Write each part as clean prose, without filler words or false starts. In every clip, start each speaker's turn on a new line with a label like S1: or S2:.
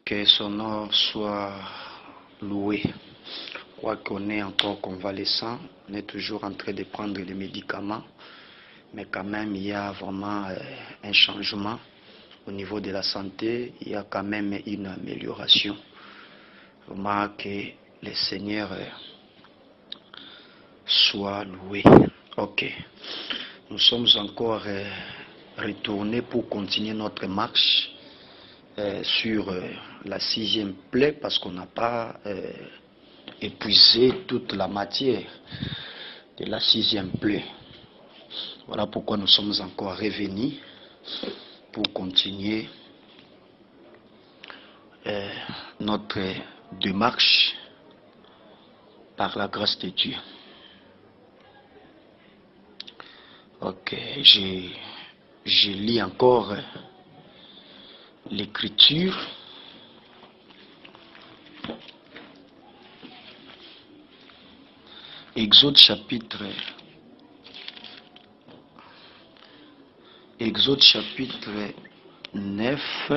S1: Que son nom soit loué. Quoiqu'on est encore convalescent, on est toujours en train de prendre des médicaments, mais quand même il y a vraiment un changement au niveau de la santé, il y a quand même une amélioration. Vraiment que le Seigneur soit loué. Ok, nous sommes encore retournés pour continuer notre marche sur la 6e plaie parce qu'on n'a pas épuisé toute la matière de la 6e plaie. Voilà pourquoi nous sommes encore revenus pour continuer notre démarche par la grâce de Dieu. Ok, je lis encore l'écriture. Exode chapitre 9.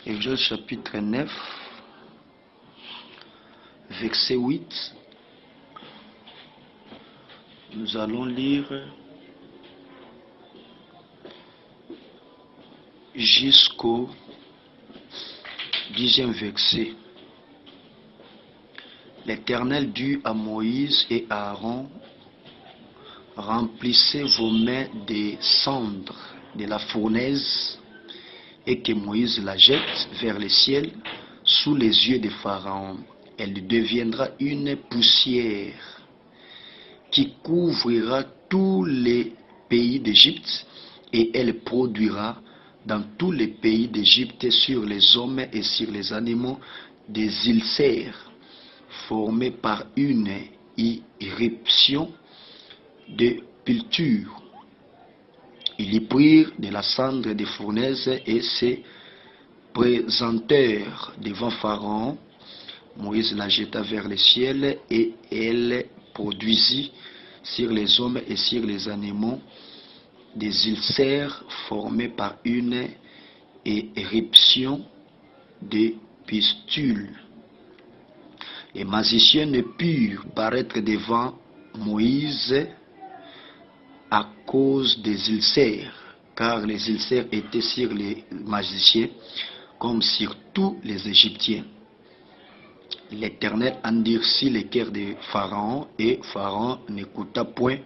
S1: Exode chapitre 9, verset 8. Nous allons lire jusqu'au 10e verset. L'Éternel dit à Moïse et à Aaron: remplissez vos mains des cendres de la fournaise, et que Moïse la jette vers le ciel sous les yeux de Pharaon. Elle deviendra une poussière qui couvrira tous les pays d'Égypte, et elle produira dans tous les pays d'Égypte sur les hommes et sur les animaux des ulcères formés par une irruption de pulture. Ils y prirent de la cendre des fournaises et se présentèrent devant Pharaon. Moïse la jeta vers le ciel, et elle produisit sur les hommes et sur les animaux des ulcères formés par une éruption de pustules. Les magiciens ne purent paraître devant Moïse à cause des ulcères, car les ulcères étaient sur les magiciens comme sur tous les Égyptiens. L'Éternel endurcit le cœur de Pharaon, et Pharaon n'écouta point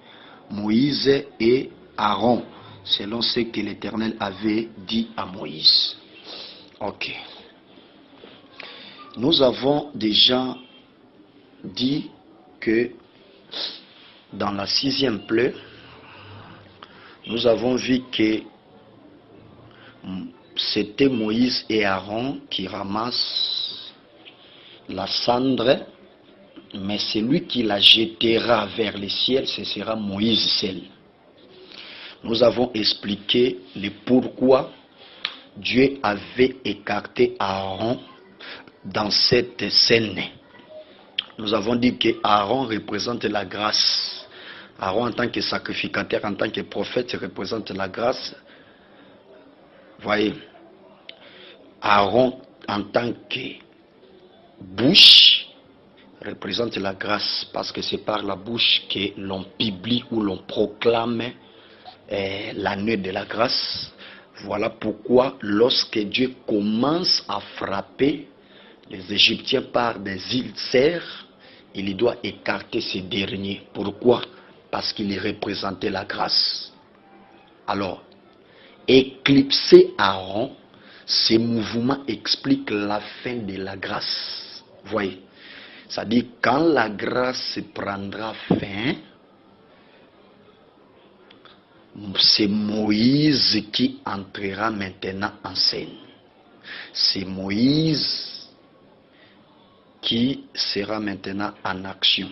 S1: Moïse et Aaron, selon ce que l'Éternel avait dit à Moïse. Ok. Nous avons déjà dit que dans la 6e plaie, nous avons vu que c'était Moïse et Aaron qui ramassent la cendre, mais celui qui la jettera vers le ciel, ce sera Moïse seul. Nous avons expliqué le pourquoi Dieu avait écarté Aaron dans cette scène. Nous avons dit que Aaron représente la grâce. Aaron en tant que sacrificateur, en tant que prophète, représente la grâce. Voyez, Aaron en tant que bouche représente la grâce, parce que c'est par la bouche que l'on publie ou l'on proclame l'année de la grâce. Voilà pourquoi lorsque Dieu commence à frapper les Égyptiens par des ulcères, il doit écarter ces derniers. Pourquoi? Parce qu'il représentait la grâce. Alors, éclipser Aaron, ces mouvements expliquent la fin de la grâce. Voyez, c'est-à-dire quand la grâce prendra fin, c'est Moïse qui entrera maintenant en scène. C'est Moïse qui sera maintenant en action.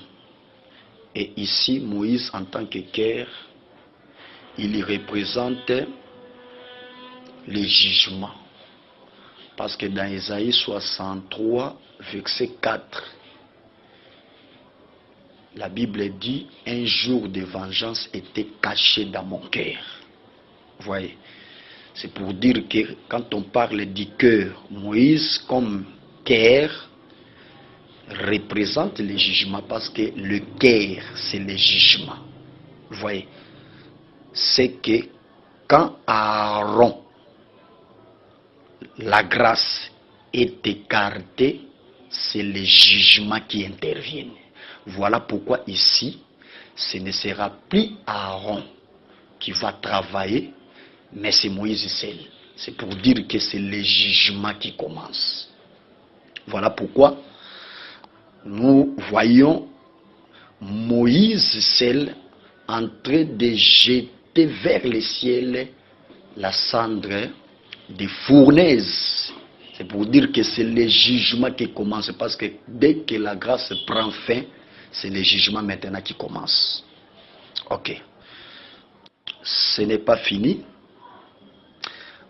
S1: Et ici, Moïse en tant que cœur, il y représente les jugements. Parce que dans Ésaïe 63, verset 4, la Bible dit: un jour de vengeance était caché dans mon cœur. Voyez, C'est pour dire que quand on parle du cœur, Moïse comme cœur représente le jugement, parce que le cœur, c'est le jugement. Vous voyez, c'est que quand Aaron, la grâce est écartée, c'est le jugement qui intervient. Voilà pourquoi ici, ce ne sera plus Aaron qui va travailler, mais c'est Moïse seul. C'est pour dire que c'est le jugement qui commence. Voilà pourquoi nous voyons Moïse seul en train de jeter vers le ciel la cendre des fournaises. C'est pour dire que c'est le jugement qui commence, parce que dès que la grâce prend fin, c'est le jugement maintenant qui commence. Ok. Ce n'est pas fini.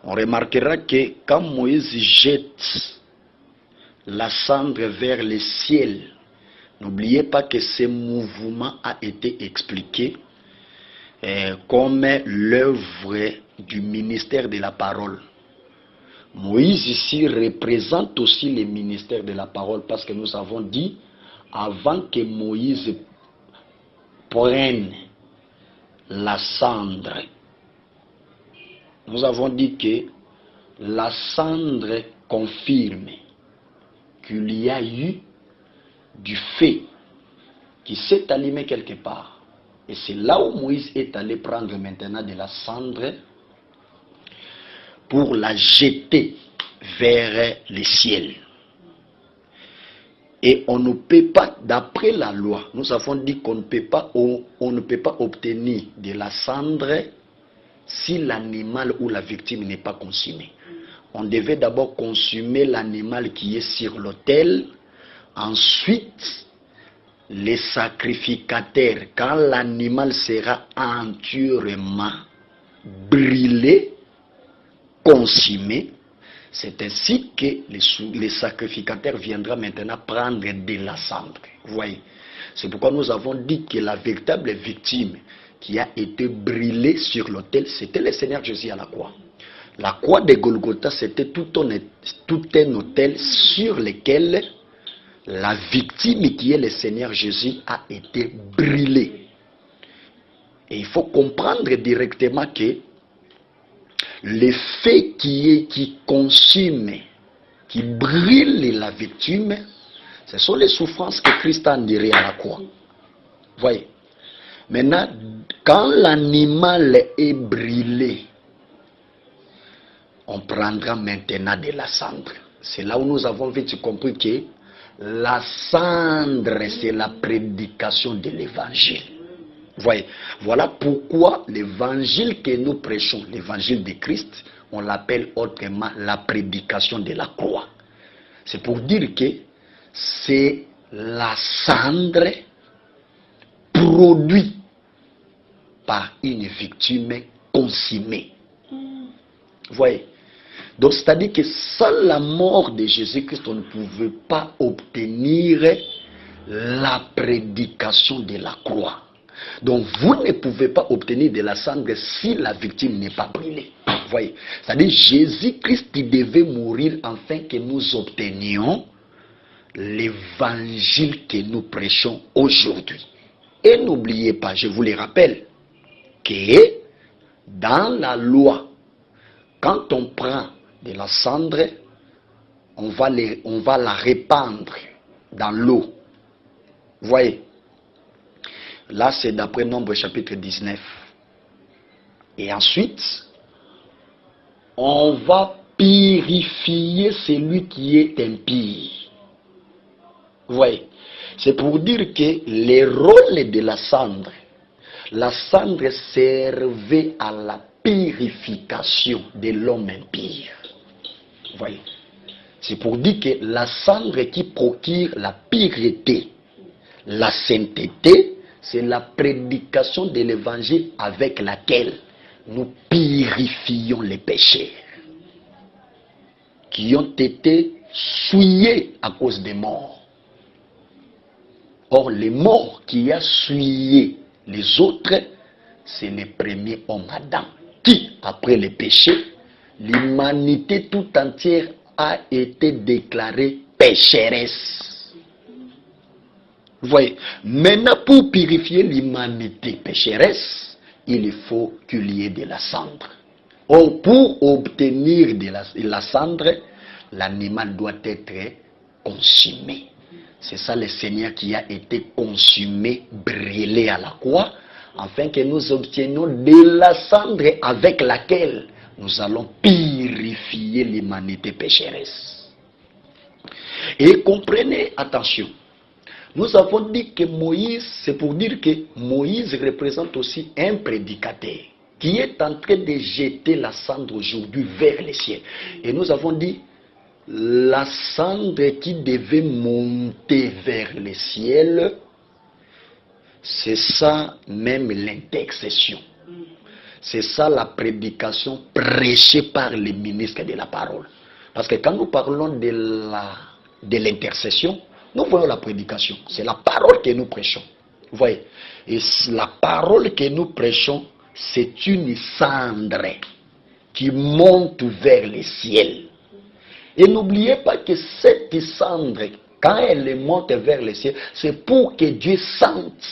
S1: On remarquera que quand Moïse jette la cendre vers le ciel, n'oubliez pas que ce mouvement a été expliqué comme l'œuvre du ministère de la parole. Moïse ici représente aussi le ministère de la parole, parce que nous avons dit, avant que Moïse prenne la cendre, nous avons dit que la cendre confirme qu'il y a eu du feu qui s'est allumé quelque part. Et c'est là où Moïse est allé prendre maintenant de la cendre pour la jeter vers le ciel. Et on ne peut pas, d'après la loi, nous avons dit qu'on ne peut pas obtenir de la cendre si l'animal ou la victime n'est pas consumé. On devait d'abord consumer l'animal qui est sur l'autel. Ensuite, les sacrificateurs, quand l'animal sera entièrement brûlé, consumé, c'est ainsi que les sacrificateurs viendront maintenant prendre de la cendre. Vous voyez, c'est pourquoi nous avons dit que la véritable victime qui a été brûlée sur l'autel, c'était le Seigneur Jésus à la croix. La croix de Golgotha, c'était tout un autel sur lequel la victime qui est le Seigneur Jésus a été brûlée. Et il faut comprendre directement que le fait qui consume, qui brûle la victime, ce sont les souffrances que Christ a endurées à la croix. Voyez. Maintenant, quand l'animal est brûlé, on prendra maintenant de la cendre. C'est là où nous avons vite compris que la cendre, c'est la prédication de l'évangile. Voyez, voilà pourquoi l'évangile que nous prêchons, l'évangile de Christ, on l'appelle autrement la prédication de la croix. C'est pour dire que c'est la cendre produite par une victime consumée. Voyez. Donc, c'est-à-dire que sans la mort de Jésus-Christ, on ne pouvait pas obtenir la prédication de la croix. Donc, vous ne pouvez pas obtenir de la cendre si la victime n'est pas brûlée. Voyez. C'est-à-dire Jésus-Christ qui devait mourir afin que nous obtenions l'évangile que nous prêchons aujourd'hui. Et n'oubliez pas, je vous le rappelle, que dans la loi, quand on prend de la cendre, on va la répandre dans l'eau. Vous voyez. Là, c'est d'après Nombre chapitre 19. Et ensuite, on va purifier celui qui est impie. Vous voyez. C'est pour dire que le rôle de la cendre servait à la purification de l'homme impie. Vous voyez. C'est pour dire que la cendre qui procure la pureté, la sainteté, c'est la prédication de l'évangile avec laquelle nous purifions les péchés qui ont été souillés à cause des morts. Or, les morts qui ont souillé les autres, c'est le premier homme Adam qui, après le péché, l'humanité tout entière a été déclarée pécheresse. Vous voyez, maintenant pour purifier l'humanité pécheresse, il faut qu'il y ait de la cendre. Or, pour obtenir de la cendre, l'animal doit être consumé. C'est ça le Seigneur qui a été consumé, brûlé à la croix, afin que nous obtenions de la cendre avec laquelle nous allons purifier l'humanité pécheresse. Et comprenez, attention, nous avons dit que Moïse, c'est pour dire que Moïse représente aussi un prédicateur qui est en train de jeter la cendre aujourd'hui vers le ciel. Et nous avons dit, la cendre qui devait monter vers le ciel, c'est ça même l'intercession. C'est ça la prédication prêchée par les ministres de la parole. Parce que quand nous parlons de l'intercession, nous voyons la prédication. C'est la parole que nous prêchons. Vous voyez? Et la parole que nous prêchons, c'est une cendre qui monte vers le ciel. Et n'oubliez pas que cette cendre, quand elle monte vers le ciel, c'est pour que Dieu sente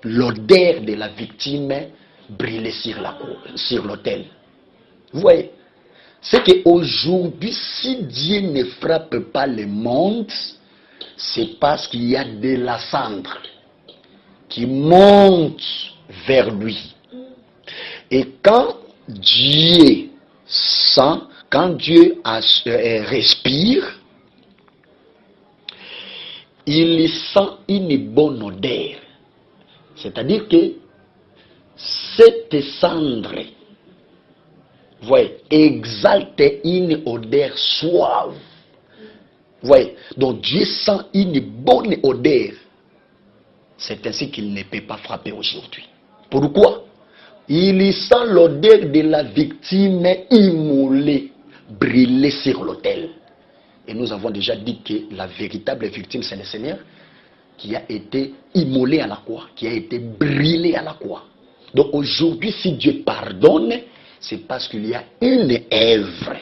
S1: l'odeur de la victime brûler sur l'autel. Vous voyez? C'est qu'aujourd'hui, si Dieu ne frappe pas le monde, c'est parce qu'il y a de la cendre qui monte vers lui. Et quand Dieu sent, quand Dieu respire, il sent une bonne odeur. C'est-à-dire que cette cendre, vous voyez, exalte une odeur suave. Vous voyez, donc Dieu sent une bonne odeur. C'est ainsi qu'il ne peut pas frapper aujourd'hui. Pourquoi? Il sent l'odeur de la victime immolée, brûlée sur l'autel. Et nous avons déjà dit que la véritable victime, c'est le Seigneur qui a été immolé à la croix, qui a été brûlé à la croix. Donc aujourd'hui, si Dieu pardonne, c'est parce qu'il y a une œuvre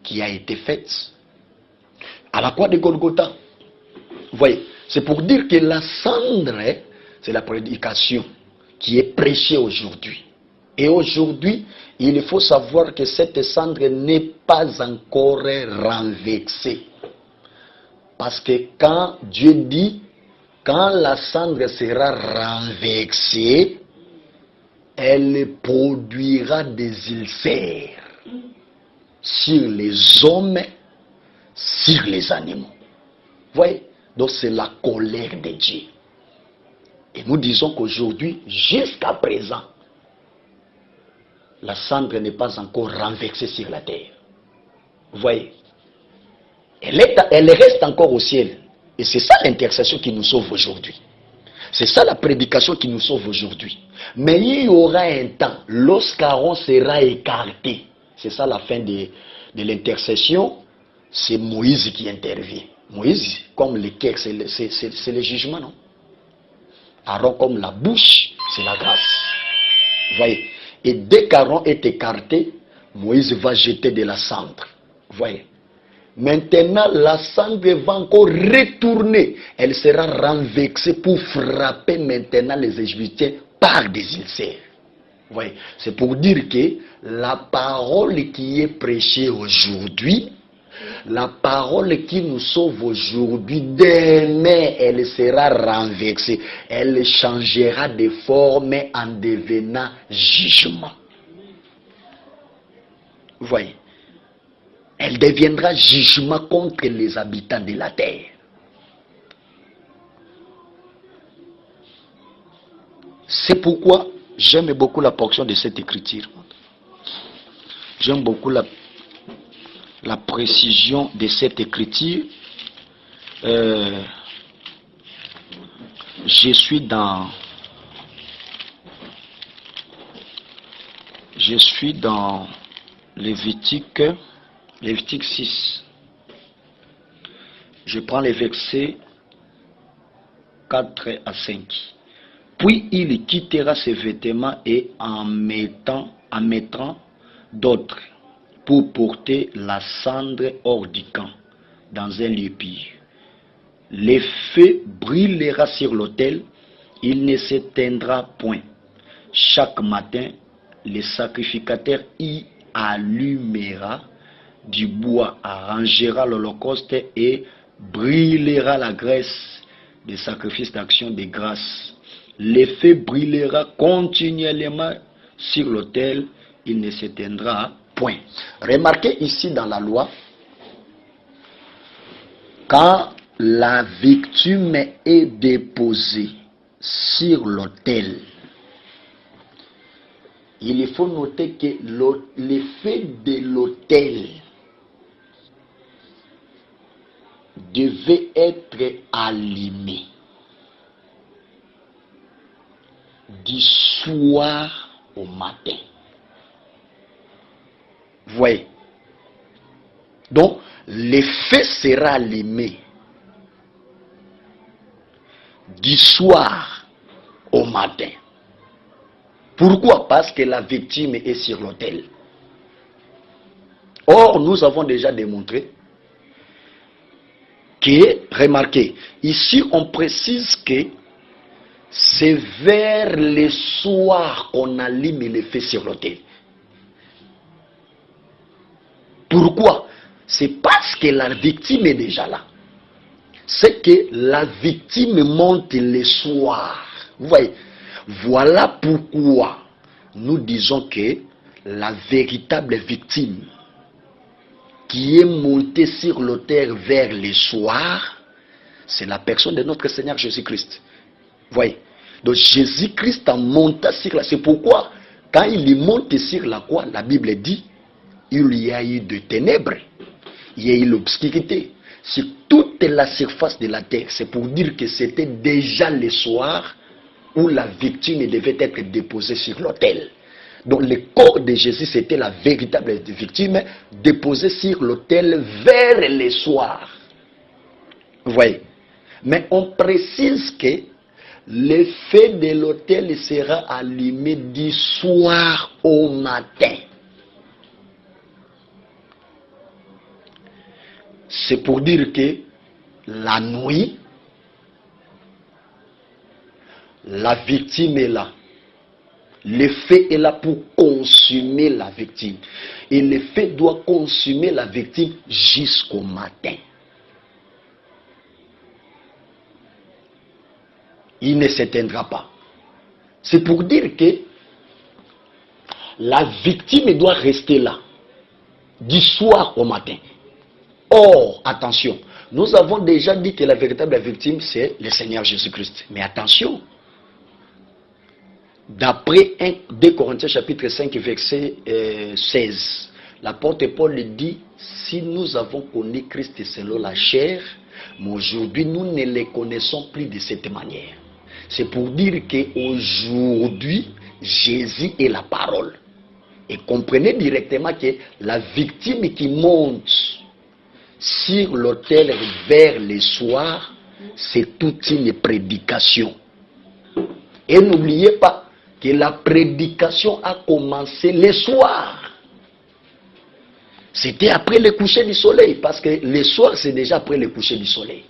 S1: qui a été faite à la croix de Golgotha. Vous voyez, c'est pour dire que la cendre, c'est la prédication qui est prêchée aujourd'hui. Et aujourd'hui, il faut savoir que cette cendre n'est pas encore renversée. Parce que quand Dieu dit, quand la cendre sera renversée, elle produira des ulcères sur les hommes, sur les animaux. Vous voyez? Donc c'est la colère de Dieu. Et nous disons qu'aujourd'hui, jusqu'à présent, la cendre n'est pas encore renversée sur la terre. Vous voyez? Elle reste encore au ciel. Et c'est ça l'intercession qui nous sauve aujourd'hui. C'est ça la prédication qui nous sauve aujourd'hui. Mais il y aura un temps, lorsqu'Aaron sera écarté. C'est ça la fin de l'intercession. C'est Moïse qui intervient. Moïse, comme le cœur, c'est le jugement, non? Aaron, comme la bouche, c'est la grâce. Vous voyez? Et dès qu'Aaron est écarté, Moïse va jeter de la cendre. Vous voyez? Maintenant, la cendre va encore retourner. Elle sera renversée pour frapper maintenant les Égyptiens par des ulcères. Vous voyez? C'est pour dire que la parole qui est prêchée aujourd'hui, la parole qui nous sauve aujourd'hui, demain, elle sera renversée. Elle changera de forme en devenant jugement. Vous voyez? Elle deviendra jugement contre les habitants de la terre. C'est pourquoi j'aime beaucoup la portion de cette écriture. J'aime beaucoup la précision de cette écriture. Je suis dans Lévitique 6. Je prends les versets 4 à 5. Puis il quittera ses vêtements et en mettant en mettant d'autres pour porter la cendre hors du camp dans un lieu pire. Le feu brûlera sur l'autel, il ne s'éteindra point. Chaque matin, le sacrificateur y allumera du bois, arrangera l'holocauste et brûlera la graisse des sacrifices d'action de grâce. Le feu brûlera continuellement sur l'autel, il ne s'éteindra point. Remarquez ici dans la loi, quand la victime est déposée sur l'autel, il faut noter que l'effet de l'autel devait être allumé du soir au matin. Vous voyez? Donc, l'effet sera allumé du soir au matin. Pourquoi? Parce que la victime est sur l'autel. Or, nous avons déjà démontré que, remarquez, ici on précise que c'est vers le soir qu'on allume le feu sur l'autel. Pourquoi? C'est parce que la victime est déjà là. C'est que la victime monte le soir. Vous voyez? Voilà pourquoi nous disons que la véritable victime qui est montée sur l'autel vers le soir, c'est la personne de notre Seigneur Jésus-Christ. Vous voyez? Donc Jésus-Christ a monté sur la... C'est pourquoi quand il est monté sur la croix, la Bible dit, il y a eu de ténèbres, il y a eu l'obscurité sur toute la surface de la terre. C'est pour dire que c'était déjà le soir où la victime devait être déposée sur l'autel. Donc le corps de Jésus, c'était la véritable victime déposée sur l'autel vers le soir. Vous voyez? Mais on précise que le feu de l'autel sera allumé du soir au matin. C'est pour dire que la nuit, la victime est là. Le feu est là pour consumer la victime. Et le feu doit consumer la victime jusqu'au matin. Il ne s'éteindra pas. C'est pour dire que la victime doit rester là, du soir au matin. Or, attention, nous avons déjà dit que la véritable victime, c'est le Seigneur Jésus-Christ. Mais attention, d'après 2 Corinthiens chapitre 5, verset 16, l'apôtre Paul dit, si nous avons connu Christ selon la chair, mais aujourd'hui nous ne le connaissons plus de cette manière. C'est pour dire qu'aujourd'hui, Jésus est la parole. Et comprenez directement que la victime qui monte sur l'autel vers le soir, c'est toute une prédication. Et n'oubliez pas que la prédication a commencé le soir. C'était après le coucher du soleil, parce que le soir c'est déjà après le coucher du soleil.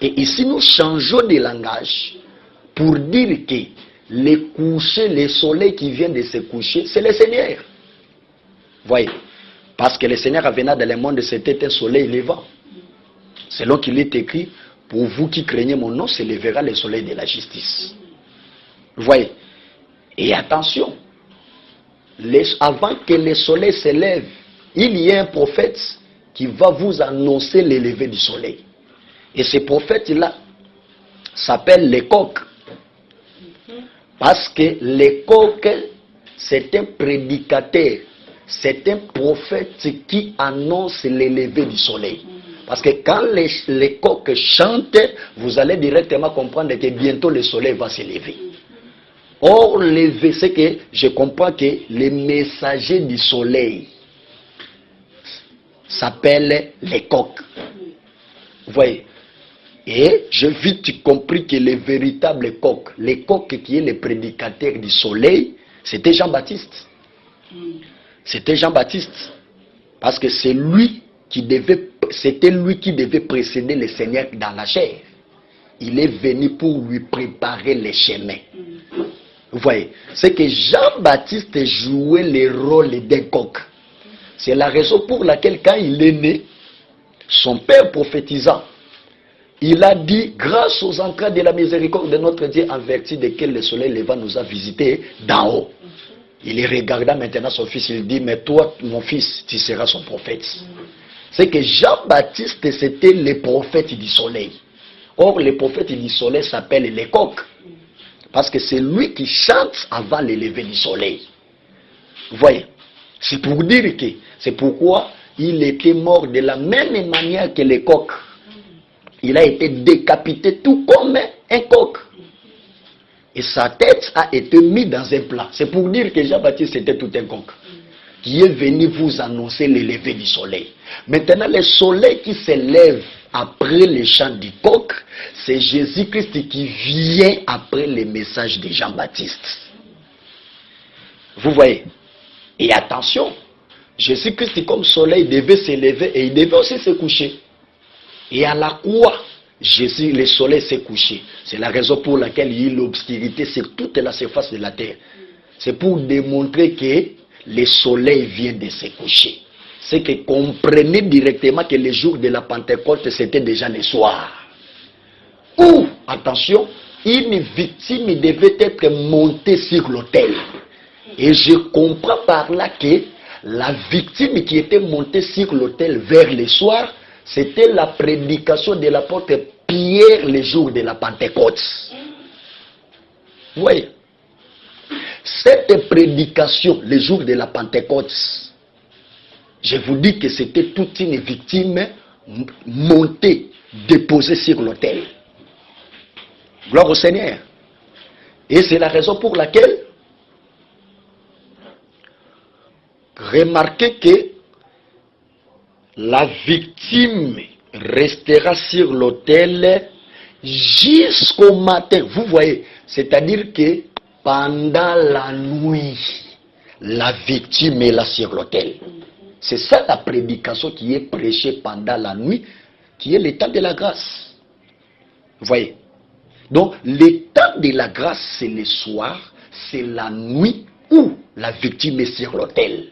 S1: Et ici nous changeons de langage pour dire que le coucher, le soleil qui vient de se coucher, c'est le Seigneur. Voyez? Parce que le Seigneur venant dans le monde, c'était un soleil levant. Selon qu'il est écrit, pour vous qui craignez mon nom, se lèvera le soleil de la justice. Vous voyez? Et attention, avant que le soleil se lève, il y a un prophète qui va vous annoncer le lever du soleil. Et ce prophète-là s'appelle le coq. Parce que le coq, c'est un prédicateur. C'est un prophète qui annonce le lever du soleil. Parce que quand les coqs chantent, vous allez directement comprendre que bientôt le soleil va se lever. Or, lever, c'est que je comprends que les messagers du soleil s'appellent les coqs. Vous voyez? Et j'ai vite compris que le véritable coq, le coq qui est le prédicateur du soleil, c'était Jean-Baptiste. C'était Jean-Baptiste. Parce que c'est lui c'était lui qui devait précéder le Seigneur dans la chair. Il est venu pour lui préparer les chemins. Vous voyez, c'est que Jean-Baptiste jouait le rôle d'un coq. C'est la raison pour laquelle quand il est né, son père prophétisant, il a dit, grâce aux entrailles de la miséricorde de notre Dieu, en vertu desquelles le soleil levant nous a visités d'en haut. Il est regardant maintenant son fils, il dit, mais toi, mon fils, tu seras son prophète. C'est que Jean-Baptiste, c'était le prophète du soleil. Or, le prophète du soleil s'appelle le coq. Parce que c'est lui qui chante avant le lever du soleil. Vous voyez, c'est pour dire que, c'est pourquoi il était mort de la même manière que le coq. Il a été décapité tout comme un coq. Et sa tête a été mise dans un plat. C'est pour dire que Jean-Baptiste était tout un coq, qui est venu vous annoncer le lever du soleil. Maintenant, le soleil qui se lève après le chant du coq, c'est Jésus-Christ qui vient après le message de Jean-Baptiste. Vous voyez? Et attention, Jésus-Christ comme soleil devait se lever et il devait aussi se coucher. Et à la croix, Jésus, le soleil s'est couché. C'est la raison pour laquelle il y a eu l'obscurité sur toute la surface de la terre. C'est pour démontrer que le soleil vient de se coucher. C'est que comprenez directement que le jour de la Pentecôte, c'était déjà le soir. Ou, attention, une victime devait être montée sur l'autel. Et je comprends par là que la victime qui était montée sur l'autel vers le soir, c'était la prédication de l'apôtre Pierre le jour de la Pentecôte. Vous voyez? Cette prédication le jour de la Pentecôte, je vous dis que c'était toute une victime montée, déposée sur l'autel. Gloire au Seigneur. Et c'est la raison pour laquelle, remarquez que la victime restera sur l'autel jusqu'au matin. Vous voyez, c'est-à-dire que pendant la nuit, la victime est là sur l'autel. C'est ça la prédication qui est prêchée pendant la nuit, qui est l'état de la grâce. Vous voyez? Donc, l'état de la grâce, c'est le soir, c'est la nuit où la victime est sur l'autel.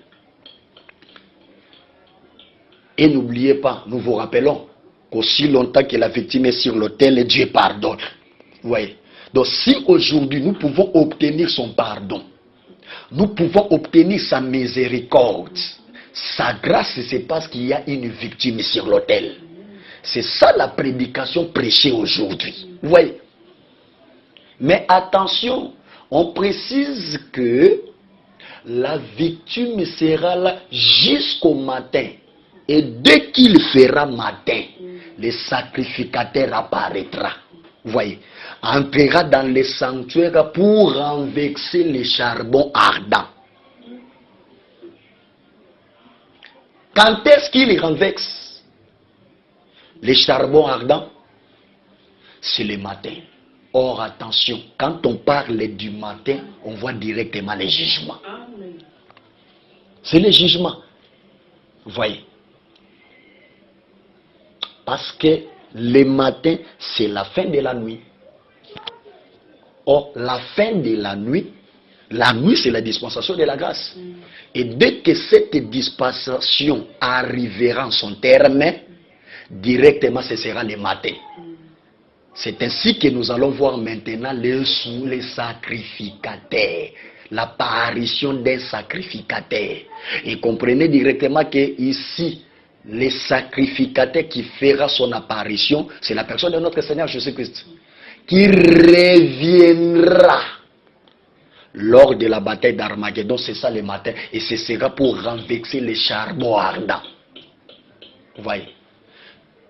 S1: Et n'oubliez pas, nous vous rappelons qu'aussi longtemps que la victime est sur l'autel, Dieu pardonne. Vous voyez? Donc si aujourd'hui nous pouvons obtenir son pardon, nous pouvons obtenir sa miséricorde, sa grâce, c'est parce qu'il y a une victime sur l'autel. C'est ça la prédication prêchée aujourd'hui. Vous voyez? Mais attention, on précise que la victime sera là jusqu'au matin. Et dès qu'il fera matin, le sacrificateur apparaîtra. Vous voyez, entrera dans le sanctuaire pour renverser les charbons ardents. Quand est-ce qu'il renverse les charbons ardents? C'est le matin. Or, attention, quand on parle du matin, on voit directement les jugements. C'est les jugements. Vous voyez? Parce que le matin, c'est la fin de la nuit. Or, la fin de la nuit c'est la dispensation de la grâce. Et dès que cette dispensation arrivera en son terme, directement ce sera le matin. C'est ainsi que nous allons voir maintenant les sacrificateurs, l'apparition d'un sacrificateur. Et comprenez directement que ici, le sacrificateur qui fera son apparition, c'est la personne de notre Seigneur Jésus-Christ, qui reviendra lors de la bataille d'Armageddon. C'est ça le matin, et ce sera pour renverser les charbons ardents. Vous voyez?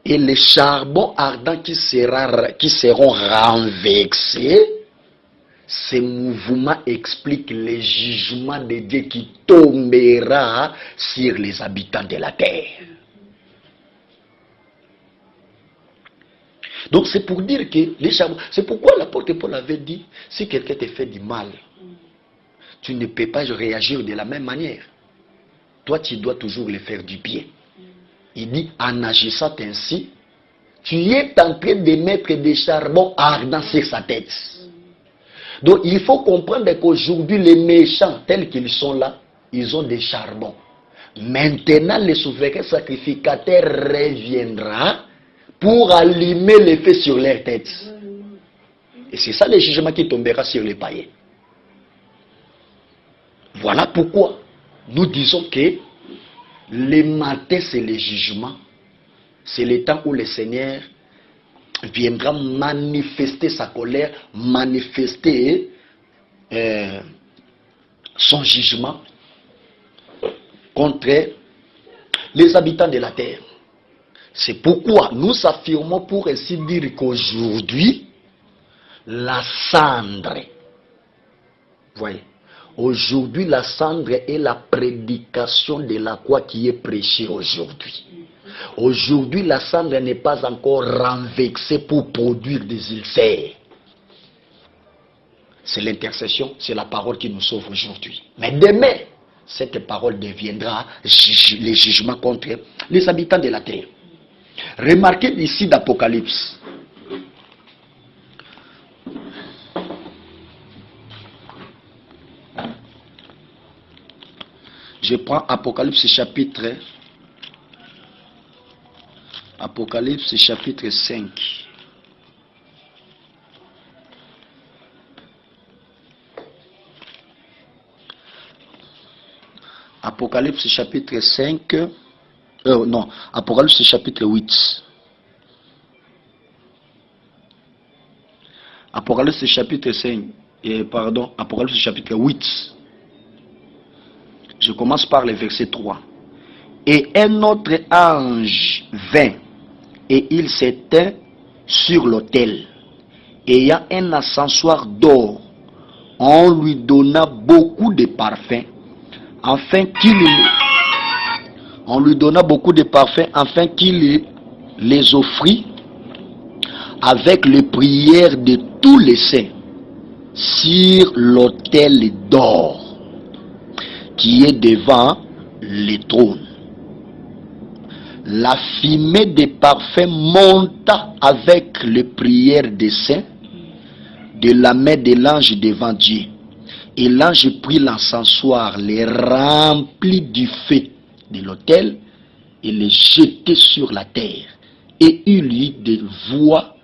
S1: Et les charbons ardents qui seront renversés, ce mouvement explique le jugement de Dieu qui tombera sur les habitants de la terre. Donc c'est pour dire que les charbons, c'est pourquoi l'apôtre Paul avait dit, si quelqu'un te fait du mal, tu ne peux pas réagir de la même manière. Toi, tu dois toujours le faire du bien. Il dit, en agissant ainsi, tu es en train de mettre des charbons ardents sur sa tête. Donc, il faut comprendre qu'aujourd'hui, les méchants, tels qu'ils sont là, ils ont des charbons. Maintenant, le souverain sacrificateur reviendra pour allumer les feux sur leur tête. Et c'est ça le jugement qui tombera sur les païens. Voilà pourquoi nous disons que le matin, c'est le jugement. C'est le temps où le Seigneur viendra manifester sa colère, manifester son jugement contre les habitants de la terre. C'est pourquoi nous affirmons pour ainsi dire qu'aujourd'hui, la cendre, voyez, aujourd'hui la cendre est la prédication de la croix qui est prêchée aujourd'hui. Aujourd'hui, la cendre n'est pas encore renversée pour produire des ulcères. C'est l'intercession, c'est la parole qui nous sauve aujourd'hui. Mais demain, cette parole deviendra les jugements contre les habitants de la terre. Remarquez ici d'Apocalypse. Je prends Apocalypse chapitre 5. Apocalypse chapitre 5. Non, Apocalypse chapitre 8. Apocalypse chapitre 5. Apocalypse chapitre 8. Je commence par le verset 3. Et un autre ange vint, et il s'éteint sur l'autel, ayant un encensoir d'or. On lui donna beaucoup de parfums, afin qu'il les offrit avec les prières de tous les saints sur l'autel d'or qui est devant le trône. La fumée des parfums monta avec les prières des saints de la main de l'ange devant Dieu. Et l'ange prit l'encensoir, les remplit du feu de l'autel et les jetait sur la terre. Et il y eut des voix,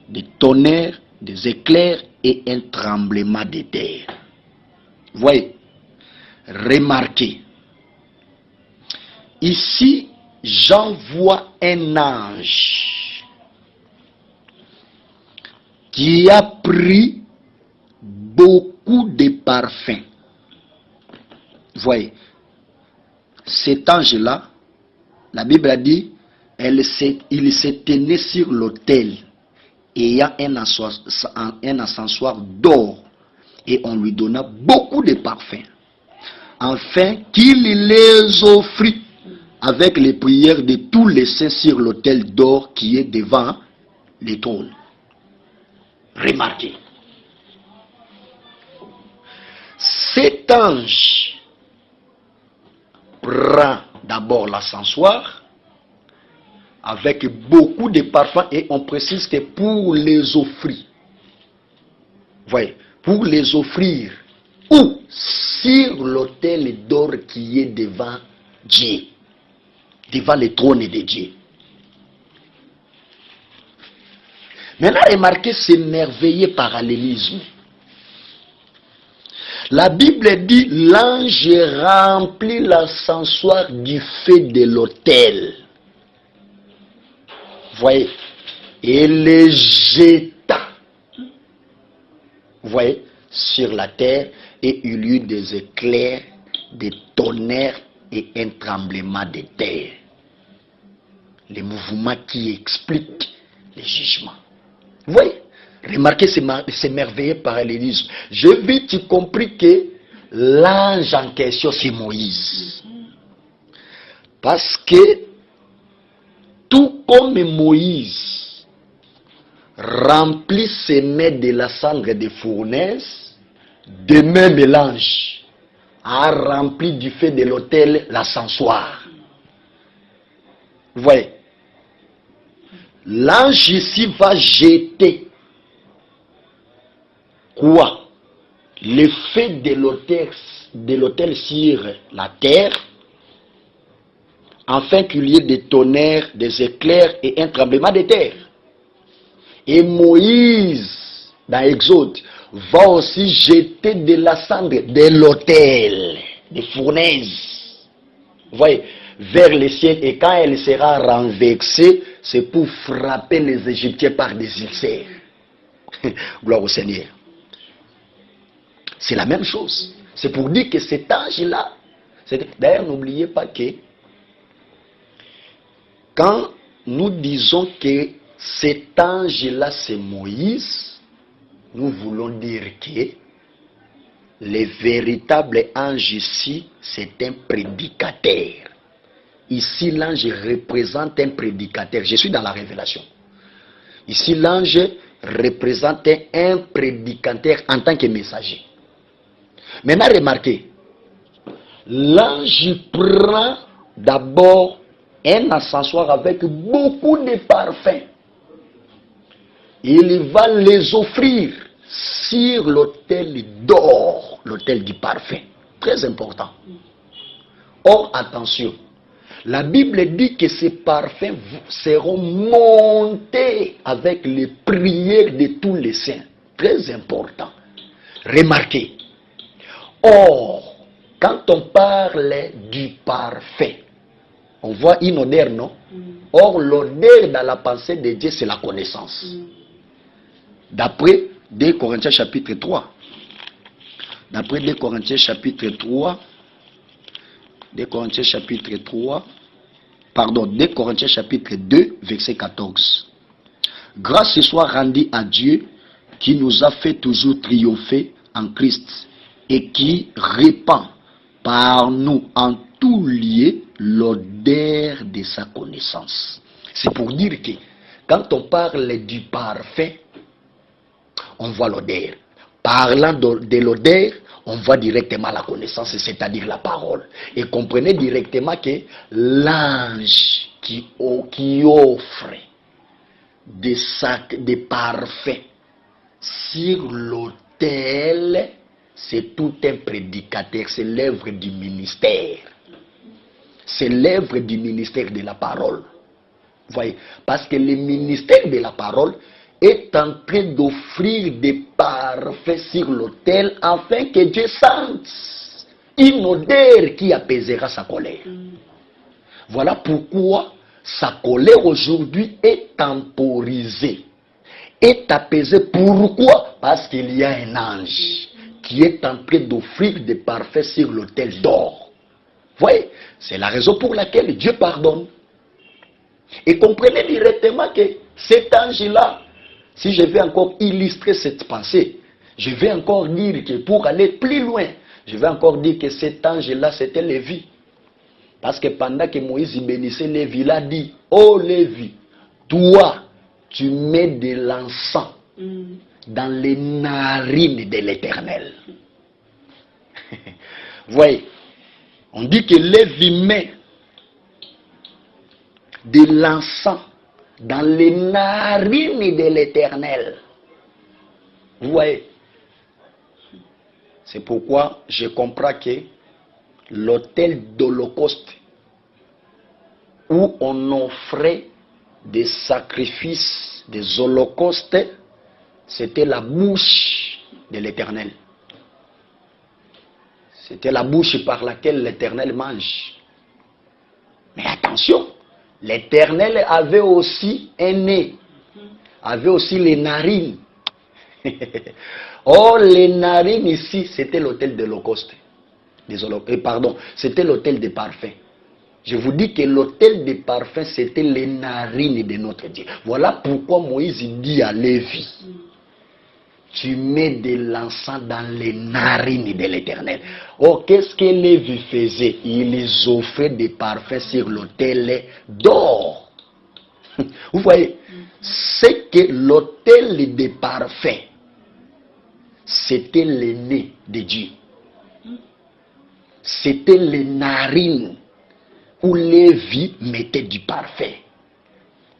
S1: des tonnerres, des éclairs et un tremblement de terre. Voyez, remarquez. Ici, j'envoie un ange qui a pris beaucoup de parfums. Voyez, cet ange-là, la Bible a dit, il s'est tenu sur l'autel ayant un encensoir d'or et on lui donna beaucoup de parfums, afin qu'il les offrit avec les prières de tous les saints sur l'autel d'or qui est devant le trône. Remarquez. Cet ange prend d'abord l'encensoir avec beaucoup de parfums et on précise que pour les offrir. Voyez, pour les offrir où? Sur l'autel d'or qui est devant Dieu, devant le trône de Dieu. Maintenant, remarquez ce merveilleux parallélisme. La Bible dit, l'ange remplit l'encensoir du feu de l'autel. Voyez, et les jeta, voyez, sur la terre, et il y eut des éclairs, des tonnerres et un tremblement de terre. Les mouvements qui expliquent les jugements. Vous voyez, remarquez ce merveilleux parallélisme. J'ai vite compris que l'ange en question, c'est Moïse. Parce que tout comme Moïse remplit ses mains de la cendre de fournaise, de même l'ange a rempli du feu de l'autel l'ascensoir. Vous voyez, l'ange ici va jeter quoi? Le feu de l'autel sur la terre, afin qu'il y ait des tonnerres, des éclairs et un tremblement de terre. Et Moïse, dans Exode, va aussi jeter de la cendre de l'autel, des fournaises. Vous voyez, vers le ciel, et quand elle sera renversée, c'est pour frapper les Égyptiens par des ulcères. Gloire au Seigneur. C'est la même chose. C'est pour dire que cet ange-là, d'ailleurs n'oubliez pas que quand nous disons que cet ange-là c'est Moïse, nous voulons dire que le véritable ange ici, c'est un prédicateur. Ici, l'ange représente un prédicateur. Je suis dans la révélation. Ici, l'ange représente un prédicateur en tant que messager. Maintenant, remarquez, l'ange prend d'abord un ascensoir avec beaucoup de parfums. Il va les offrir sur l'autel d'or, l'autel du parfum. Très important. Or, attention, la Bible dit que ces parfums seront montés avec les prières de tous les saints. Très important. Remarquez. Or, quand on parle du parfum, on voit une odeur, non? Or, l'odeur dans la pensée de Dieu, c'est la connaissance. D'après 2 Corinthiens chapitre 3. D'après 2 Corinthiens chapitre 3. 2 Corinthiens chapitre 3. Pardon, 2 Corinthiens chapitre 2, verset 14. Grâce soit rendue à Dieu qui nous a fait toujours triompher en Christ et qui répand par nous en tout lieu l'odeur de sa connaissance. C'est pour dire que quand on parle du parfum, on voit l'odeur. Parlant de l'odeur, on voit directement la connaissance, c'est-à-dire la parole. Et comprenez directement que l'ange qui offre des parfums sur l'autel, c'est tout un prédicateur, c'est l'œuvre du ministère. C'est l'œuvre du ministère de la parole. Vous voyez, parce que le ministère de la parole est en train d'offrir des parfums sur l'autel afin que Dieu sente une odeur qui apaisera sa colère. Voilà pourquoi sa colère aujourd'hui est temporisée, est apaisée. Pourquoi? Parce qu'il y a un ange qui est en train d'offrir des parfums sur l'autel d'or. Vous voyez, c'est la raison pour laquelle Dieu pardonne. Et comprenez directement que cet ange-là, si je vais encore illustrer cette pensée, je vais encore dire que pour aller plus loin, je vais encore dire que cet ange-là, c'était Lévi. Parce que pendant que Moïse bénissait Lévi, il a dit, oh Lévi, toi, tu mets de l'encens dans les narines de l'Éternel. Vous voyez, on dit que Lévi met de l'encens dans les narines de l'Éternel. Vous voyez, c'est pourquoi je comprends que l'autel d'Holocauste, où on offrait des sacrifices, des holocaustes, c'était la bouche de l'Éternel. C'était la bouche par laquelle l'Éternel mange. Mais attention, l'Éternel avait aussi un nez, avait aussi les narines. Or, les narines ici, c'était l'autel de l'Holocauste. Pardon, c'était l'autel des parfums. Je vous dis que l'autel des parfums, c'était les narines de notre Dieu. Voilà pourquoi Moïse dit à Lévi, tu mets de l'encens dans les narines de l'Éternel. Or, qu'est-ce que Lévi faisait? Il offrait des parfums sur l'autel d'or. Vous voyez, c'est que l'autel des parfums, c'était le nez de Dieu. c'était les narines où Lévi mettait du parfum,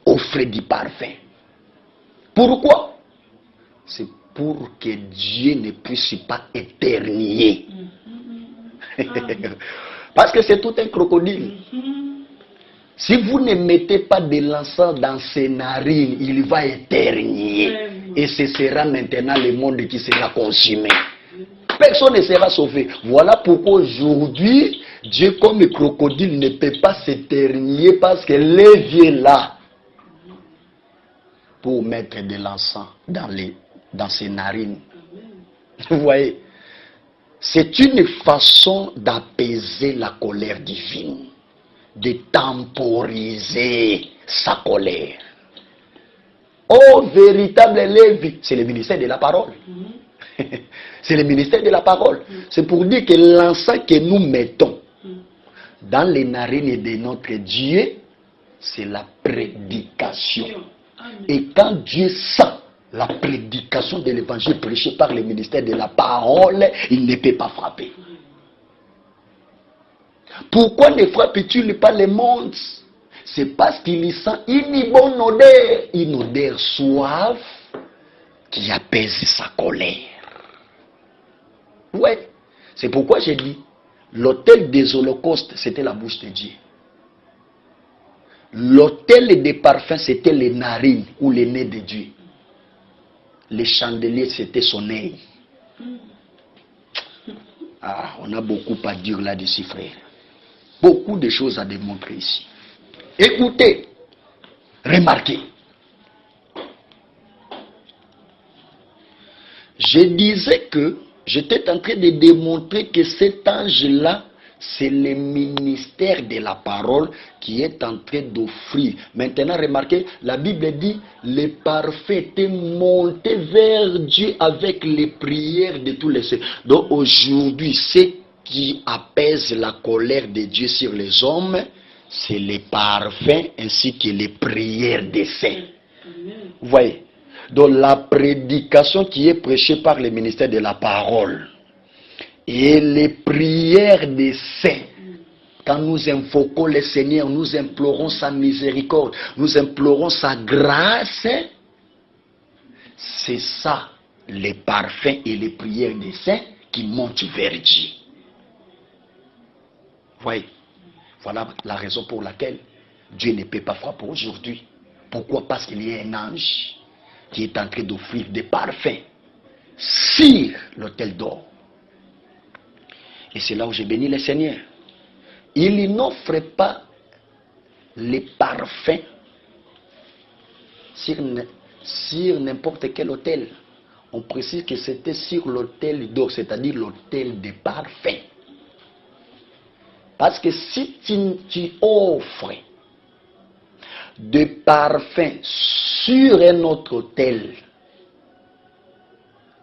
S1: offrait du parfum. Pourquoi? C'est pour que Dieu ne puisse pas éternuer. Parce que c'est tout un crocodile. Si vous ne mettez pas de l'encens dans ses narines, il va éternuer. Et ce sera maintenant le monde qui sera consumé. Personne ne sera sauvé. Voilà pourquoi aujourd'hui, Dieu comme le crocodile ne peut pas s'éternuer parce que Lévi est là pour mettre de l'encens dans ses narines. Vous voyez, c'est une façon d'apaiser la colère divine, de temporiser sa colère. Oh, véritable Lévi, c'est le ministère de la parole. C'est le ministère de la parole. C'est pour dire que l'encens que nous mettons dans les narines de notre Dieu, c'est la prédication. Et quand Dieu sent la prédication de l'évangile prêché par le ministère de la parole, il ne peut pas frapper. Pourquoi ne frappe-t-il pas le monde? C'est parce qu'il y sent une bonne odeur, une odeur suave qui apaise sa colère. Ouais, c'est pourquoi j'ai dit, l'autel des holocaustes, c'était la bouche de Dieu. L'autel des parfums, c'était les narines ou les nez de Dieu. Les chandeliers, c'était son œil. Ah, on a beaucoup à dire là-dessus, frère. Beaucoup de choses à démontrer ici. Écoutez, remarquez. Je disais que j'étais en train de démontrer que cet ange-là, c'est le ministère de la parole qui est en train d'offrir. Maintenant, remarquez, la Bible dit, les parfums étaient montés vers Dieu avec les prières de tous les saints. Donc aujourd'hui, ce qui apaise la colère de Dieu sur les hommes, c'est les parfums ainsi que les prières des saints. Vous voyez? Donc la prédication qui est prêchée par le ministère de la parole et les prières des saints, quand nous invoquons le Seigneur, nous implorons sa miséricorde, nous implorons sa grâce, c'est ça, les parfums et les prières des saints qui montent vers Dieu. Vous voyez? Voilà la raison pour laquelle Dieu ne peut pas frapper aujourd'hui. Pourquoi? Parce qu'il y a un ange qui est en train d'offrir des parfums sur l'autel d'or. Et c'est là où j'ai béni le Seigneur. Il n'offre pas les parfums sur n'importe quel autel. On précise que c'était sur l'autel d'or, c'est-à-dire l'autel des parfums. Parce que si tu offres des parfums sur un autre autel,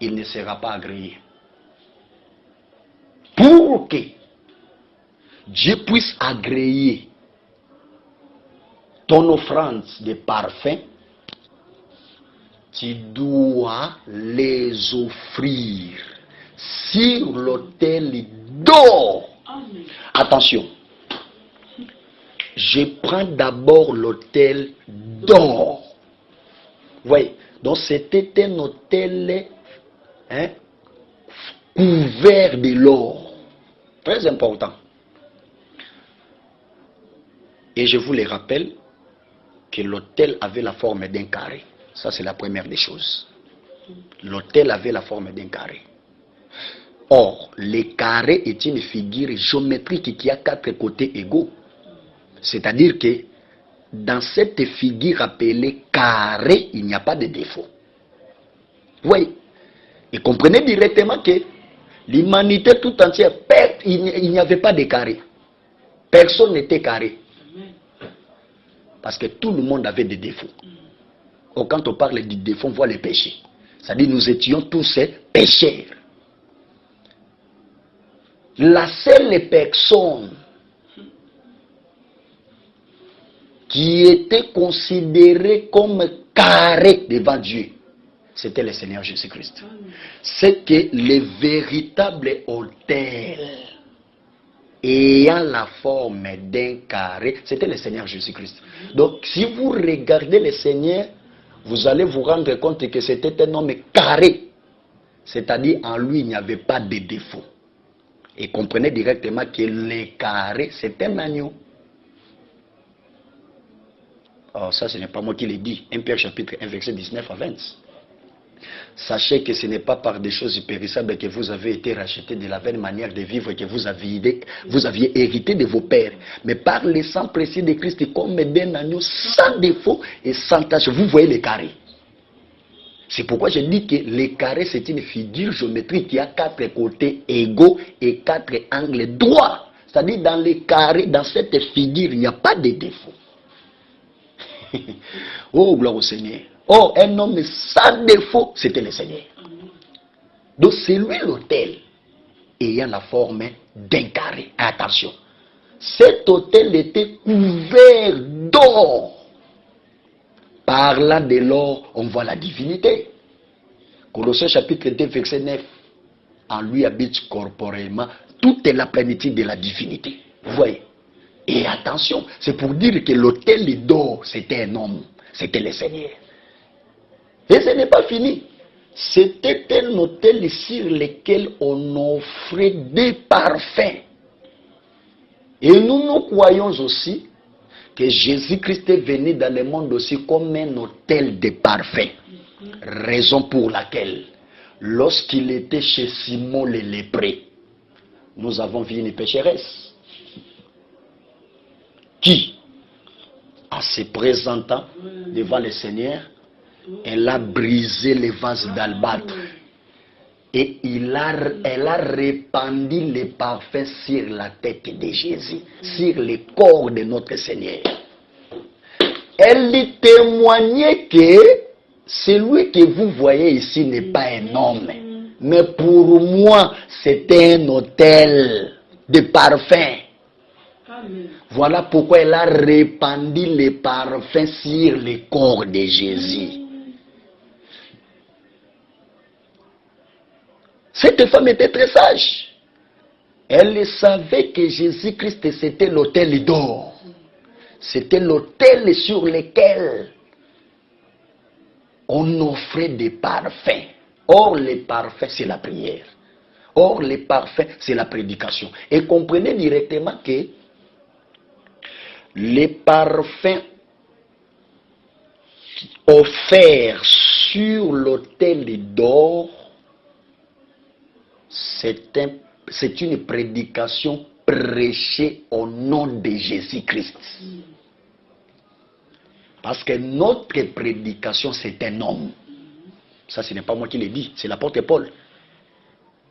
S1: il ne sera pas agréé. Pour que Dieu puisse agréer ton offrande de parfum, tu dois les offrir sur l'autel d'or. Attention, je prends d'abord l'autel d'or. Vous voyez, donc c'était un autel couvert de l'or. Très important. Et je vous le rappelle que l'autel avait la forme d'un carré. Ça, c'est la première des choses. L'autel avait la forme d'un carré. Or, le carré est une figure géométrique qui a 4 côtés égaux. C'est-à-dire que dans cette figure appelée carré, il n'y a pas de défaut. Vous voyez? Et comprenez directement que l'humanité tout entière, il n'y avait pas de carré. Personne n'était carré. Parce que tout le monde avait des défauts. Or, quand on parle du défaut, on voit les péchés. C'est-à-dire nous étions tous pécheurs. La seule personne qui était considérée comme carré devant Dieu, c'était le Seigneur Jésus-Christ. C'est que le véritable autel ayant la forme d'un carré, c'était le Seigneur Jésus-Christ. Donc, si vous regardez le Seigneur, vous allez vous rendre compte que c'était un homme carré. C'est-à-dire, en lui, il n'y avait pas de défaut. Et comprenez directement que le carré, c'est un agneau. Oh, ça, ce n'est pas moi qui l'ai dit. 1 Pierre chapitre 1, verset 19 à 20. Sachez que ce n'est pas par des choses périssables que vous avez été rachetés de la vaine manière de vivre que vous aviez hérité de vos pères, mais par le sang précieux de Christ comme d'un agneau sans défaut et sans tache. Vous voyez les carrés. C'est pourquoi je dis que le carré, c'est une figure géométrique qui a 4 côtés égaux et 4 angles droits. C'est-à-dire, dans les carrés, dans cette figure, il n'y a pas de défaut. Oh, gloire au Seigneur. Oh, un homme sans défaut, c'était le Seigneur. Donc, c'est lui l'autel ayant la forme d'un carré. Attention, cet autel était couvert d'or. Parlant de l'or, on voit la divinité. Colossiens chapitre 2, verset 9. En lui habite corporellement toute la plénitude de la divinité. Vous voyez? Et attention, c'est pour dire que l'autel d'or, c'était un homme. C'était le Seigneur. Et ce n'est pas fini. C'était un autel sur lequel on offrait des parfums. Et nous croyons aussi que Jésus-Christ est venu dans le monde aussi comme un autel de parfums. Raison pour laquelle, lorsqu'il était chez Simon le lépreux, nous avons vu une pécheresse qui, en se présentant devant le Seigneur, elle a brisé les vases d'albâtre et elle a répandu les parfums sur la tête de Jésus, sur le corps de notre Seigneur. Elle lui témoignait que celui que vous voyez ici n'est pas un homme, mais pour moi c'est un autel de parfums. Voilà pourquoi elle a répandu les parfums sur le corps de Jésus. Cette femme était très sage. Elle savait que Jésus-Christ c'était l'autel d'or. C'était l'autel sur lequel on offrait des parfums. Or, les parfums, c'est la prière. Or, les parfums, c'est la prédication. Et comprenez directement que les parfums offerts sur l'autel d'or, c'est une prédication prêchée au nom de Jésus-Christ. Parce que notre prédication, c'est un homme. Ça, ce n'est pas moi qui l'ai dit, c'est l'apôtre Paul.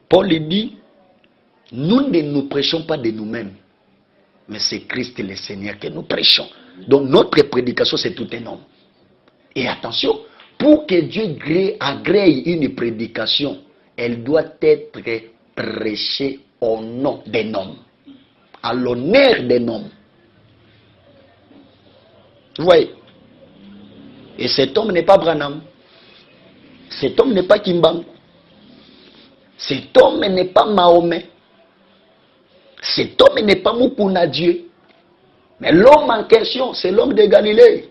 S1: Paul dit, nous ne nous prêchons pas de nous-mêmes, mais c'est Christ le Seigneur que nous prêchons. Donc notre prédication, c'est tout un homme. Et attention, pour que Dieu agrée une prédication, elle doit être prêchée au nom d'un homme, à l'honneur d'un homme. Vous voyez? Et cet homme n'est pas Branham. Cet homme n'est pas Kimbang. Cet homme n'est pas Mahomet. Cet homme n'est pas Mukuna Dieu. Mais l'homme en question, c'est l'homme de Galilée.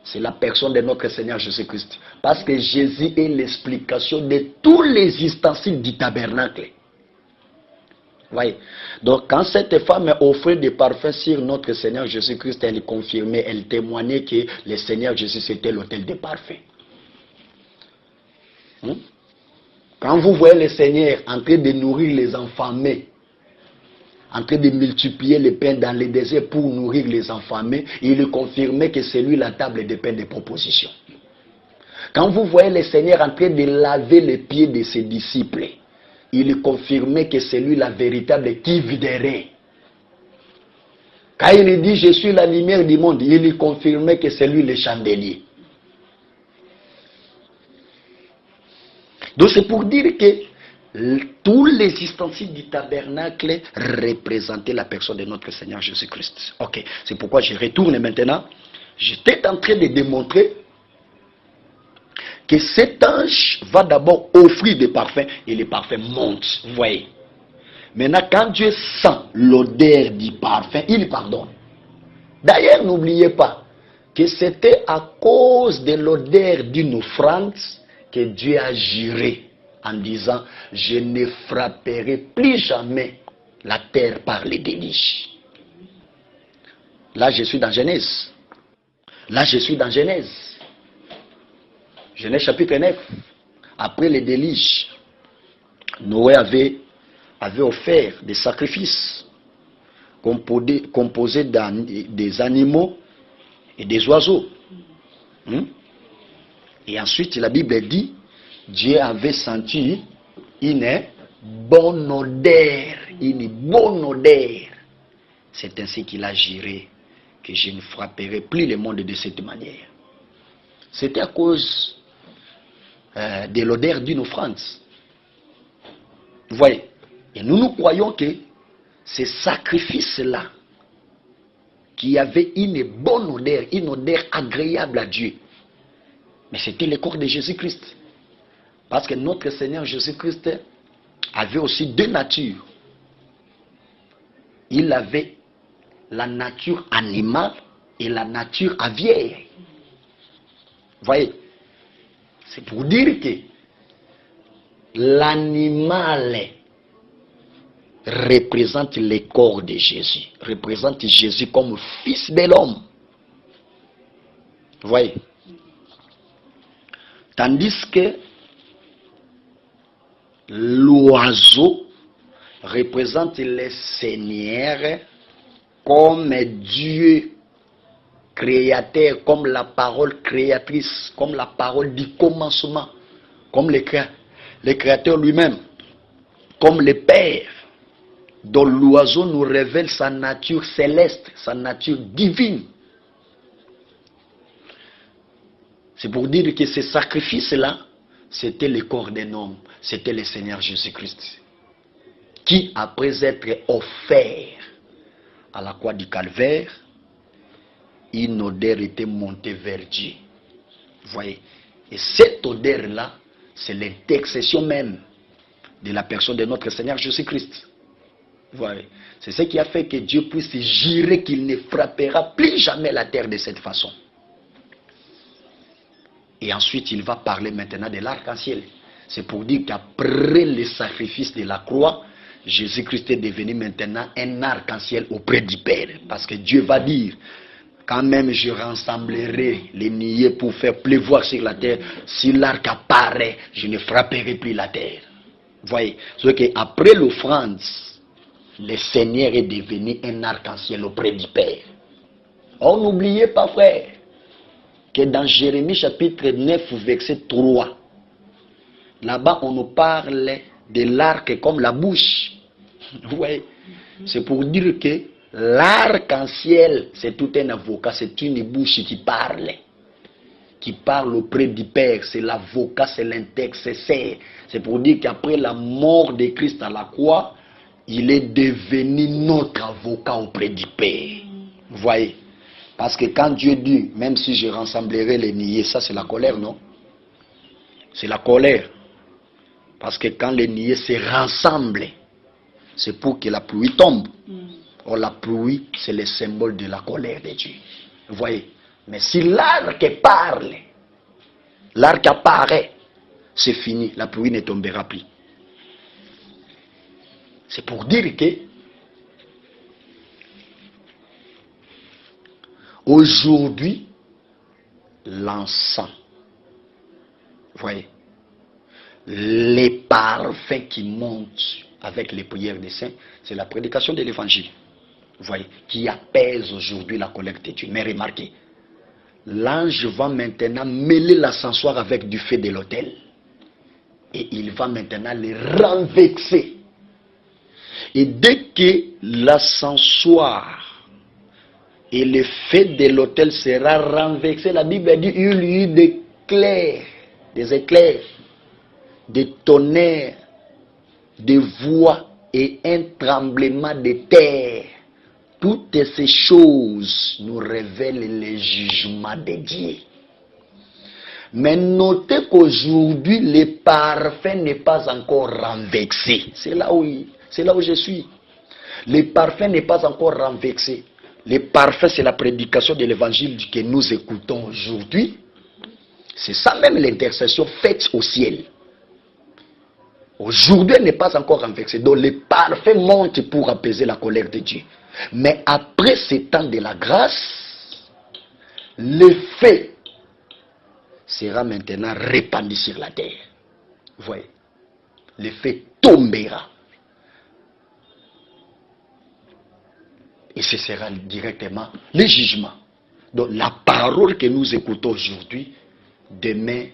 S1: C'est la personne de notre Seigneur Jésus-Christ. Parce que Jésus est l'explication de tous les ustensiles du tabernacle. Voyez. Donc quand cette femme offrait des parfums sur notre Seigneur Jésus-Christ, elle confirmait, elle témoignait que le Seigneur Jésus c'était l'autel des parfums. Quand vous voyez le Seigneur en train de nourrir les enfants-més, en train de multiplier les pains dans les déserts pour nourrir les enfants-més, il confirmait que c'est lui la table de pain de proposition. Quand vous voyez le Seigneur en train de laver les pieds de ses disciples, il confirmait que c'est lui la véritable qui viderait. Quand il dit je suis la lumière du monde, il confirmait que c'est lui le chandelier. Donc c'est pour dire que tous les ustensiles du tabernacle représentaient la personne de notre Seigneur Jésus-Christ. Ok, c'est pourquoi je retourne maintenant. J'étais en train de démontrer que cet ange va d'abord offrir des parfums et les parfums montent. Vous voyez. Maintenant, quand Dieu sent l'odeur du parfum, il pardonne. D'ailleurs, n'oubliez pas que c'était à cause de l'odeur d'une offrande que Dieu a juré en disant, je ne frapperai plus jamais la terre par les déluges. Là, je suis dans Genèse. Là, je suis dans Genèse. Genèse chapitre 9. Après les déluges, Noé avait offert des sacrifices composés des animaux et des oiseaux. Et ensuite, la Bible dit, Dieu avait senti une bonne odeur. Une bonne odeur. C'est ainsi qu'il a juré que je ne frapperai plus le monde de cette manière. C'était à cause de l'odeur d'une offrande. Vous voyez? Et nous croyons que ces sacrifices-là, qui avaient une bonne odeur, une odeur agréable à Dieu, mais c'était le corps de Jésus-Christ. Parce que notre Seigneur Jésus-Christ avait aussi deux natures. Il avait la nature animale et la nature aviaire. Vous voyez? C'est pour dire que l'animal représente le corps de Jésus, représente Jésus comme fils de l'homme. Vous voyez? Tandis que l'oiseau représente le Seigneur comme Dieu créateur, comme la parole créatrice, comme la parole du commencement, comme le créateur lui-même, comme le Père, dont l'oiseau nous révèle sa nature céleste, sa nature divine. C'est pour dire que ces sacrifices-là, c'était le corps d'un homme, c'était le Seigneur Jésus-Christ, qui, après être offert à la croix du Calvaire, une odeur était montée vers Dieu. Vous voyez? Et cette odeur-là, c'est l'intercession même de la personne de notre Seigneur Jésus-Christ. Vous voyez? C'est ce qui a fait que Dieu puisse jurer qu'il ne frappera plus jamais la terre de cette façon. Et ensuite, il va parler maintenant de l'arc-en-ciel. C'est pour dire qu'après le sacrifice de la croix, Jésus-Christ est devenu maintenant un arc-en-ciel auprès du Père. Parce que Dieu va dire, quand même je rassemblerai les niais pour faire pleuvoir sur la terre, si l'arc apparaît, je ne frapperai plus la terre. Vous voyez? C'est qu'après l'offrande, le Seigneur est devenu un arc-en-ciel auprès du Père. On n'oubliez pas, frère, que dans Jérémie chapitre 9, verset 3, là-bas on nous parle de l'arc comme la bouche. Vous voyez? C'est pour dire que l'arc-en-ciel, c'est tout un avocat, c'est une bouche qui parle auprès du Père, c'est l'avocat, c'est l'intercesseur. C'est pour dire qu'après la mort de Christ à la croix, il est devenu notre avocat auprès du Père. Vous voyez? Parce que quand Dieu dit, même si je rassemblerai les niais, ça c'est la colère, non? C'est la colère. Parce que quand les niais se rassemblent, c'est pour que la pluie tombe. Or la pluie, c'est le symbole de la colère de Dieu. Vous voyez? Mais si l'arc parle, l'arc apparaît, c'est fini, la pluie ne tombera plus. C'est pour dire que aujourd'hui, l'encens, vous voyez, les parfums qui montent avec les prières des saints, c'est la prédication de l'évangile. Vous voyez, qui apaise aujourd'hui la colère de Dieu. Mais remarquez, l'ange va maintenant mêler l'encensoir avec du feu de l'autel. Et il va maintenant les renverser. Et dès que l'encensoir et le feu de l'autel sera renversé, la Bible dit il y eut des éclairs, des tonnerres, des voix et un tremblement de terre. Toutes ces choses nous révèlent le jugement de Dieu. Mais notez qu'aujourd'hui, le parfum n'est pas encore renversé. C'est là où C'est là où je suis. Le parfum n'est pas encore renversé. Le parfum, c'est la prédication de l'évangile que nous écoutons aujourd'hui. C'est ça même l'intercession faite au ciel. Aujourd'hui, elle n'est pas encore renversée. Donc le parfum monte pour apaiser la colère de Dieu. Mais après ce temps de la grâce, l'effet sera maintenant répandu sur la terre. Vous voyez, l'effet tombera. Et ce sera directement le jugement. Donc la parole que nous écoutons aujourd'hui, demain,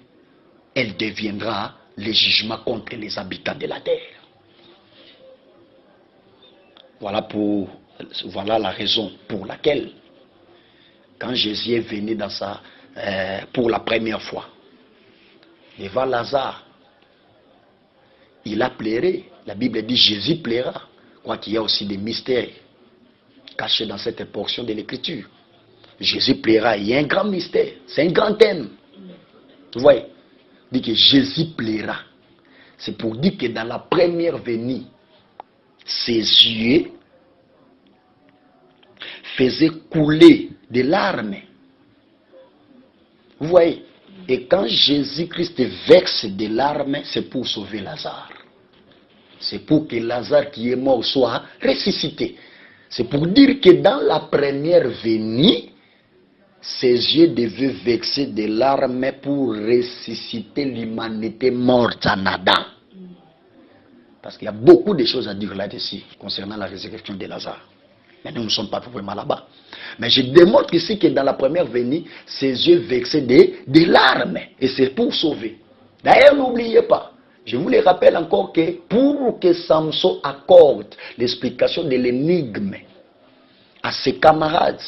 S1: elle deviendra le jugement contre les habitants de la terre. Voilà la raison pour laquelle, quand Jésus est venu pour la première fois, devant Lazare, il a pleuré. La Bible dit Jésus pleura. Quoi qu'il y a aussi des mystères cachés dans cette portion de l'Écriture. Jésus pleura. Il y a un grand mystère. C'est un grand thème. Vous voyez, il dit que Jésus pleura. C'est pour dire que dans la première venue, ses yeux faisaient couler des larmes. Vous voyez, et quand Jésus-Christ verse des larmes, c'est pour sauver Lazare. C'est pour que Lazare qui est mort soit ressuscité. C'est pour dire que dans la première venue, ses yeux devaient verser des larmes pour ressusciter l'humanité morte en Adam. Parce qu'il y a beaucoup de choses à dire là-dessus concernant la résurrection de Lazare. Mais nous ne sommes pas vraiment là-bas. Mais je démontre ici que dans la première venue, ses yeux versaient des larmes. Et c'est pour sauver. D'ailleurs, n'oubliez pas, je vous le rappelle encore que pour que Samson accorde l'explication de l'énigme à ses camarades,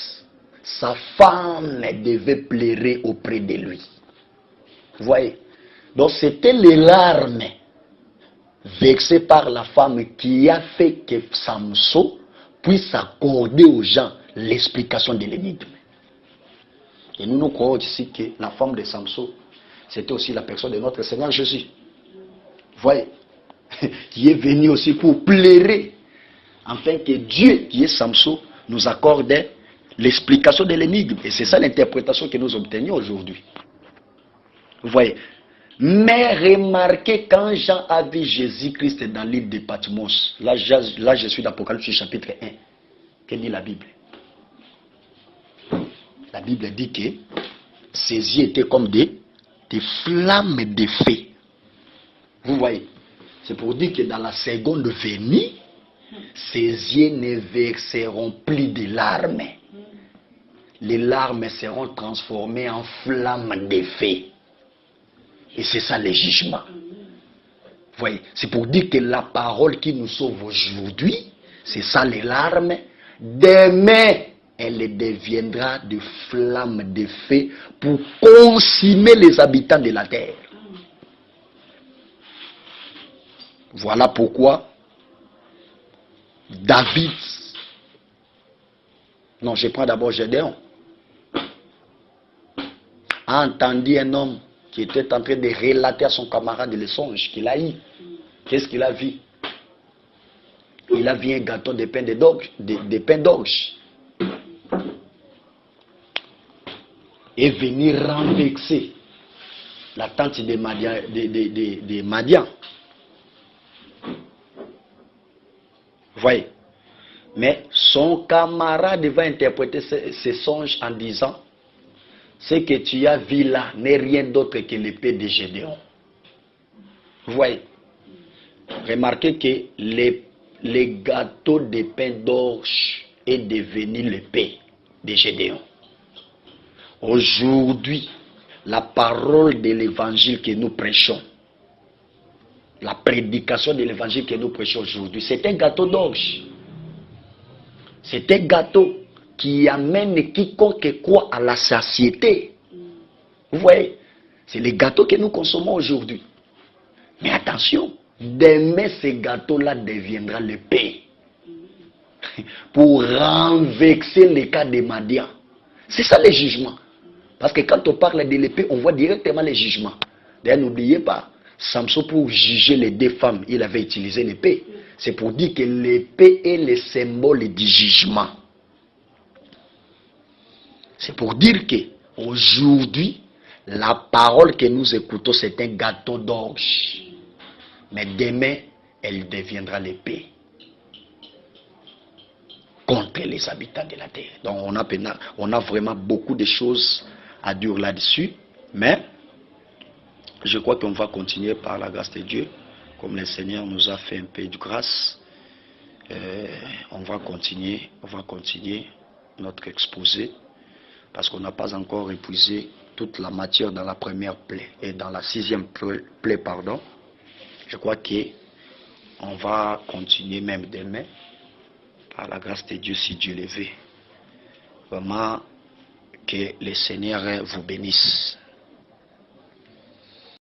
S1: sa femme devait pleurer auprès de lui. Vous voyez? Donc c'était les larmes versées par la femme qui a fait que Samson puisse accorder aux gens l'explication de l'énigme. Et nous croyons ici que la femme de Samson, c'était aussi la personne de notre Seigneur Jésus. Vous voyez? Qui est venu aussi pour pleurer, afin que Dieu, qui est Samson, nous accorde l'explication de l'énigme. Et c'est ça l'interprétation que nous obtenions aujourd'hui. Vous voyez? Mais remarquez, quand Jean a vu Jésus-Christ dans l'île de Patmos, là je suis d'Apocalypse chapitre 1. Que dit la Bible? La Bible dit que ses yeux étaient comme des flammes de feu. Vous voyez? C'est pour dire que dans la seconde venue, ses yeux ne verseront plus de larmes. Les larmes seront transformées en flammes de feu. Et c'est ça le jugement. Vous voyez, c'est pour dire que la parole qui nous sauve aujourd'hui, c'est ça les larmes. Demain, elle deviendra de flammes de feu pour consumer les habitants de la terre. Voilà pourquoi David, non, je prends d'abord Gédéon, a entendu un homme qui était en train de relater à son camarade le songe qu'il a eu. Qu'est-ce qu'il a vu? Il a vu un gâteau de pain d'orge. Et venir renverser la tente de Madian. Vous voyez? Mais son camarade va interpréter ce songe en disant: ce que tu as vu là n'est rien d'autre que l'épée de Gédéon. Vous voyez? Remarquez que le gâteau de pain d'orge est devenu l'épée de Gédéon. Aujourd'hui, la parole de l'évangile que nous prêchons, la prédication de l'évangile que nous prêchons aujourd'hui, c'est un gâteau d'orge. C'est un gâteau qui amène quiconque croit à la satiété. Vous voyez? C'est le gâteau que nous consommons aujourd'hui. Mais attention, demain ce gâteau-là deviendra l'épée pour renverser les cas de Madian. C'est ça le jugement. Parce que quand on parle de l'épée, on voit directement les jugements. D'ailleurs, n'oubliez pas, Samson, pour juger les deux femmes, il avait utilisé l'épée. C'est pour dire que l'épée est le symbole du jugement. C'est pour dire que aujourd'hui, la parole que nous écoutons, c'est un gâteau d'orge. Mais demain, elle deviendra l'épée contre les habitants de la terre. Donc on a vraiment beaucoup de choses à dire là-dessus. Mais je crois qu'on va continuer par la grâce de Dieu. Comme le Seigneur nous a fait un peu de grâce, on va continuer notre exposé. Parce qu'on n'a pas encore épuisé toute la matière dans la première plaie et dans la sixième plaie, pardon. Je crois qu'on va continuer même demain par la grâce de Dieu si Dieu le veut. Vraiment que le Seigneur vous bénisse.